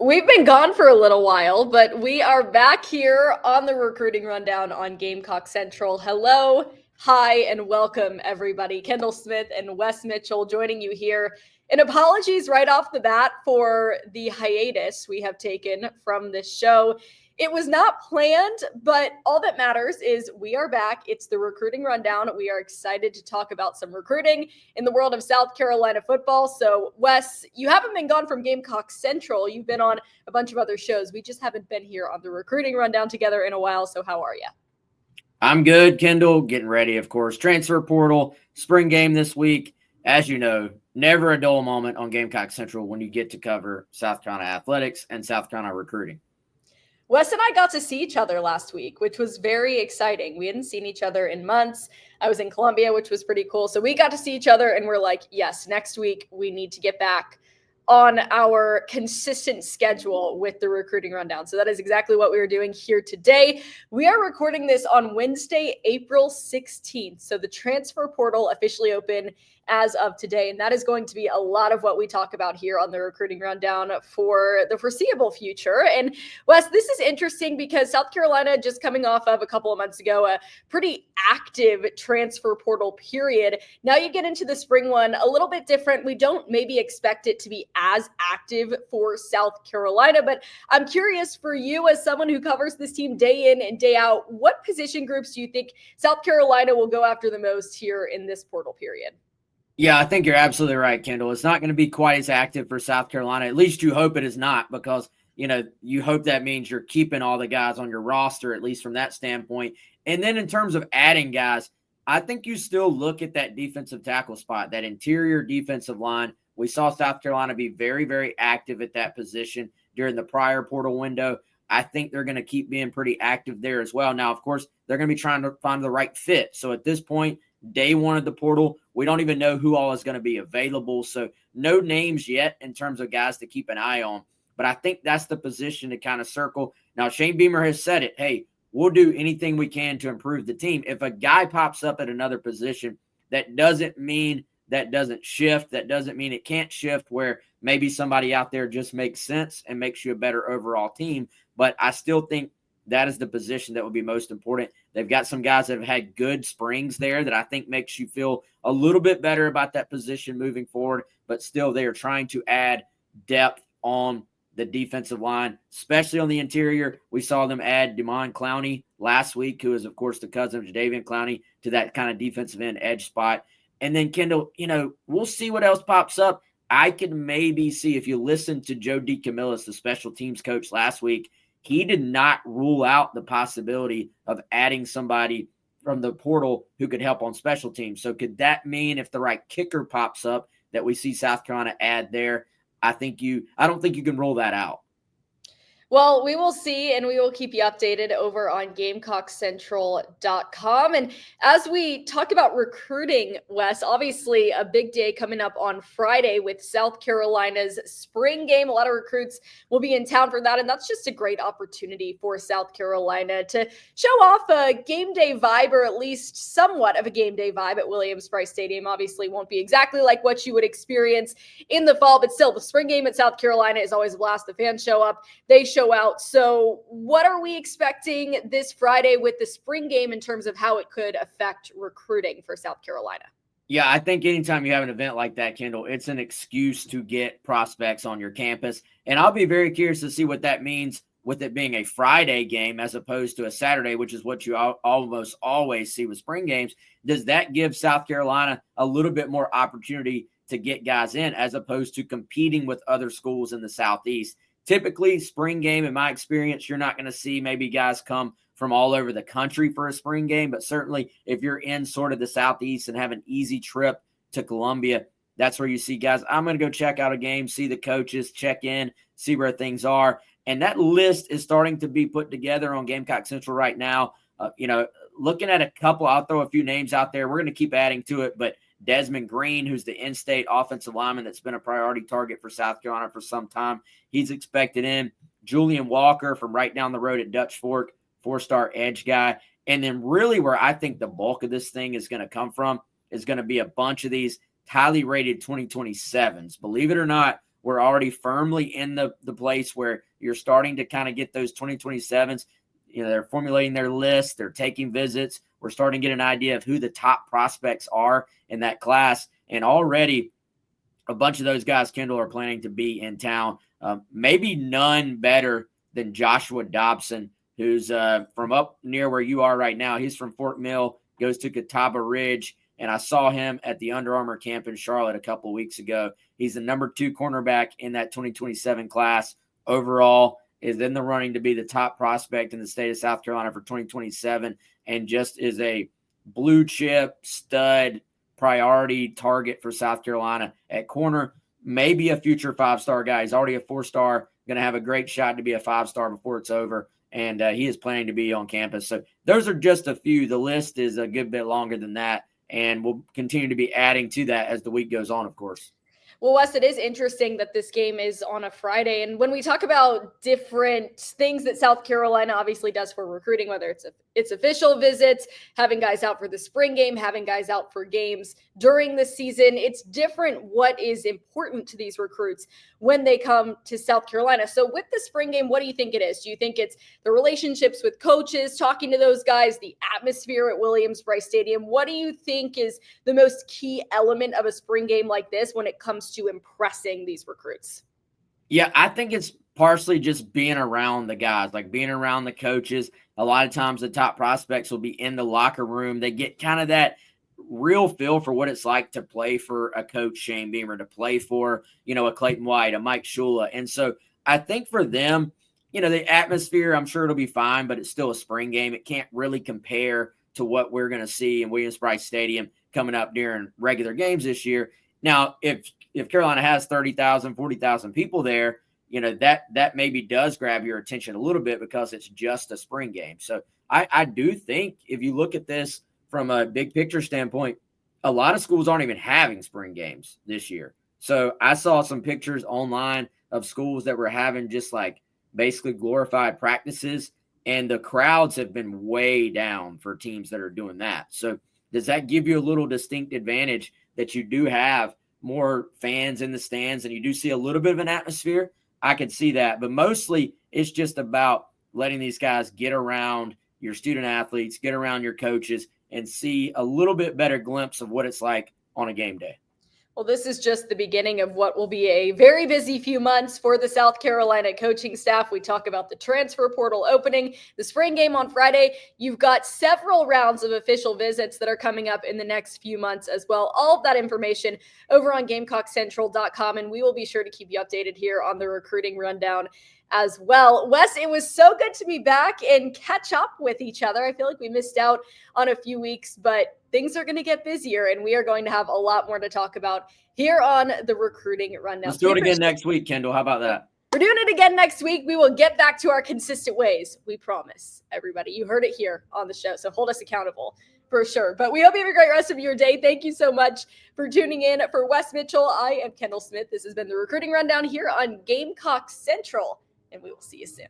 We've been gone for a little while, but we are back here on the recruiting rundown on Gamecock Central. Hello, hi, and welcome, everybody. Kendall Smith and Wes Mitchell joining you here. And apologies right off the bat for the hiatus we have taken from this show. It was not planned, but all that matters is we are back. It's the recruiting rundown. We are excited to talk about some recruiting in the world of South Carolina football. So, Wes, you haven't been gone from Gamecock Central. You've been on a bunch of other shows. We just haven't been here on the recruiting rundown together in a while. So, how are you? I'm good, Kendall. Getting ready, of course. Transfer portal, spring game this week. As you know, never a dull moment on Gamecock Central when you get to cover South Carolina athletics and South Carolina recruiting. Wes and I got to see each other last week, which was very exciting. We hadn't seen each other in months. I was in Columbia, which was pretty cool. So we got to see each other and we're like, yes, next week we need to get back on our consistent schedule with the recruiting rundown. So that is exactly what we are doing here today. We are recording this on Wednesday, April 16th. So the transfer portal officially opened as of today. And that is going to be a lot of what we talk about here on the recruiting rundown for the foreseeable future. And Wes, this is interesting because South Carolina just coming off of a couple of months ago, a pretty active transfer portal period. Now you get into the spring one, a little bit different. We don't maybe expect it to be as active for South Carolina, but I'm curious for you as someone who covers this team day in and day out, what position groups do you think South Carolina will go after the most here in this portal period? Yeah, I think you're absolutely right, Kendall. It's not going to be quite as active for South Carolina. At least you hope it is not, because, you hope that means you're keeping all the guys on your roster, at least from that standpoint. And then in terms of adding guys, I think you still look at that defensive tackle spot, that interior defensive line. We saw South Carolina be very, very active at that position during the prior portal window. I think they're going to keep being pretty active there as well. Now, of course, they're going to be trying to find the right fit. So at this point, day one of the portal, we don't even know who all is going to be available. So no names yet in terms of guys to keep an eye on. But I think that's the position to kind of circle. Now, Shane Beamer has said it. Hey, we'll do anything we can to improve the team. If a guy pops up at another position, that doesn't mean that doesn't shift. That doesn't mean it can't shift where maybe somebody out there just makes sense and makes you a better overall team. But I still think that is the position that will be most important. They've got some guys that have had good springs there that I think makes you feel a little bit better about that position moving forward, but still they are trying to add depth on the defensive line, especially on the interior. We saw them add Damon Clowney last week, who is, of course, the cousin of Jadeveon Clowney, to that kind of defensive end edge spot. And then, Kendall, we'll see what else pops up. I can maybe see, if you listen to Joe DeCamillis, the special teams coach last week, he did not rule out the possibility of adding somebody from the portal who could help on special teams. So could that mean if the right kicker pops up that we see South Carolina add there? I don't think you can rule that out. Well, we will see, and we will keep you updated over on GamecockCentral.com. And as we talk about recruiting, Wes, obviously a big day coming up on Friday with South Carolina's spring game. A lot of recruits will be in town for that, and that's just a great opportunity for South Carolina to show off a game day vibe, or at least somewhat of a game day vibe at Williams-Brice Stadium. Obviously won't be exactly like what you would experience in the fall, but still, the spring game at South Carolina is always a blast. The fans show up, they show out. So what are we expecting this Friday with the spring game in terms of how it could affect recruiting for South Carolina? Yeah, I think anytime you have an event like that, Kendall, it's an excuse to get prospects on your campus. And I'll be very curious to see what that means with it being a Friday game as opposed to a Saturday, which is what you almost always see with spring games. Does that give South Carolina a little bit more opportunity to get guys in as opposed to competing with other schools in the Southeast? Typically, spring game, in my experience, you're not going to see maybe guys come from all over the country for a spring game. But certainly, if you're in sort of the Southeast and have an easy trip to Columbia, that's where you see guys. I'm going to go check out a game, see the coaches, check in, see where things are. And that list is starting to be put together on Gamecock Central right now. Looking at a couple, I'll throw a few names out there. We're going to keep adding to it, but Desmond Green, who's the in-state offensive lineman that's been a priority target for South Carolina for some time, he's expected in. Julian Walker from right down the road at Dutch Fork, 4-star edge guy. And then really where I think the bulk of this thing is going to come from is going to be a bunch of these highly rated 2027s. Believe it or not, we're already firmly in the place where you're starting to kind of get those 2027s. They're formulating their list. They're taking visits. We're starting to get an idea of who the top prospects are in that class. And already a bunch of those guys, Kendall, are planning to be in town. Maybe none better than Joshua Dobson, who's from up near where you are right now. He's from Fort Mill, goes to Catawba Ridge, and I saw him at the Under Armour camp in Charlotte a couple of weeks ago. He's the number 2 cornerback in that 2027 class. Overall, is in the running to be the top prospect in the state of South Carolina for 2027, and just is a blue chip stud priority target for South Carolina at corner. Maybe a future 5-star guy. He's already a 4-star, going to have a great shot to be a 5-star before it's over, and he is planning to be on campus. So those are just a few. The list is a good bit longer than that, and we'll continue to be adding to that as the week goes on, of course. Well, Wes, it is interesting that this game is on a Friday. And when we talk about different things that South Carolina obviously does for recruiting, whether it's official visits, having guys out for the spring game, having guys out for games during the season, it's different what is important to these recruits when they come to South Carolina. So with the spring game, what do you think it is? Do you think it's the relationships with coaches, talking to those guys, the atmosphere at Williams-Brice Stadium? What do you think is the most key element of a spring game like this when it comes to impressing these recruits? Yeah, I think it's partially just being around the guys, like being around the coaches. A lot of times the top prospects will be in the locker room. They get kind of that real feel for what it's like to play for a coach, Shane Beamer, to play for, a Clayton White, a Mike Shula. And so I think for them, the atmosphere, I'm sure it'll be fine, but it's still a spring game. It can't really compare to what we're going to see in Williams-Brice Stadium coming up during regular games this year. Now, if Carolina has 30,000, 40,000 people there, that maybe does grab your attention a little bit because it's just a spring game. So I do think if you look at this from a big picture standpoint, a lot of schools aren't even having spring games this year. So I saw some pictures online of schools that were having just like basically glorified practices, and the crowds have been way down for teams that are doing that. So does that give you a little distinct advantage that you do have more fans in the stands and you do see a little bit of an atmosphere? I could see that, but mostly it's just about letting these guys get around your student athletes, get around your coaches, and see a little bit better glimpse of what it's like on a game day. Well, this is just the beginning of what will be a very busy few months for the South Carolina coaching staff. We talk about the transfer portal opening, the spring game on Friday. You've got several rounds of official visits that are coming up in the next few months as well. All of that information over on GamecockCentral.com, and we will be sure to keep you updated here on the recruiting rundown as well. Wes, it was so good to be back and catch up with each other. I feel like we missed out on a few weeks, but things are going to get busier, and we are going to have a lot more to talk about here on the recruiting rundown. Let's do it again next week, Kendall. How about that? We're doing it again next week. We will get back to our consistent ways. We promise, everybody. You heard it here on the show, so hold us accountable for sure. But we hope you have a great rest of your day. Thank you so much for tuning in. For Wes Mitchell, I am Kendall Smith. This has been the Recruiting Rundown here on Gamecock Central, and we will see you soon.